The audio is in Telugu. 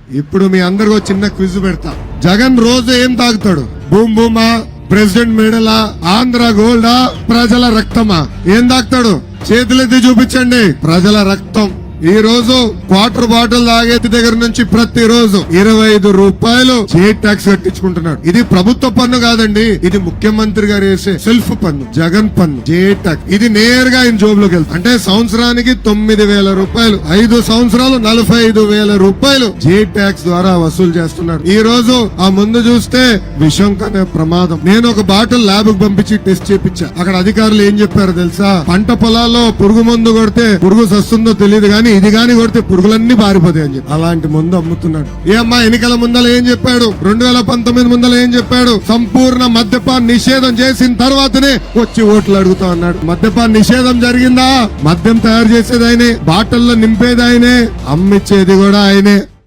ఇప్పుడు మీ అందరికీ చిన్న క్విజ్ పెడతా. జగన్ రోజు ఏం తాగుతాడు? బూమ్ బూమా, ప్రెసిడెంట్ మెడలా, ఆంధ్ర గోల్డా, ప్రజల రక్తమా? ఏం తాగుతాడు? చేతులెత్తి చూపించండి. ప్రజల రక్తం. ఈ రోజు క్వార్టర్ బాటిల్ తాగేది దగ్గర నుంచి ప్రతిరోజు 25 రూపాయలు స్టేట్ ట్యాక్స్ కట్టించుకుంటున్నాడు. ఇది ప్రభుత్వ పన్ను కాదండి, ఇది ముఖ్యమంత్రి గారు వేసే సెల్ఫ్ పన్ను, జగన్ పన్ను, స్టేట్ ట్యాక్స్. ఇది నేరుగా ఆయన జోబులోకి వెళ్తుంది. అంటే సంవత్సరానికి 9,000 రూపాయలు, 5 సంవత్సరాలు 45,000 రూపాయలు స్టేట్ ట్యాక్స్ ద్వారా వసూలు చేస్తున్నాడు. ఈ రోజు ఆ ముందు చూస్తే విషం కనే ప్రమాదం. నేను ఒక బాటిల్ ల్యాబ్ కు పంపించి టెస్ట్ చేపించా. అక్కడ అధికారులు ఏం చెప్పారు తెలుసా? పంట పొలాల్లో పురుగు మందు కొడితే పురుగు సస్తుందో తెలియదు కానీ ఇది గాని కొడితే పురుగులన్నీ పారిపోతాయి అని చెప్పి అలాంటి మందు అమ్ముతున్నాడు. ఏ అమ్మా, ఎన్నికల ముందల ఏం చెప్పాడు? 2019 ముందల ఏం చెప్పాడు? సంపూర్ణ మద్యపాన్ నిషేధం చేసిన తర్వాతనే వచ్చి ఓట్లు అడుగుతా అన్నాడు. మద్యపాన్ నిషేధం జరిగిందా? మద్యం తయారు చేసేది ఆయనే, బాటిల్లో నింపేది ఆయనే, అమ్మిచ్చేది కూడా ఆయనే.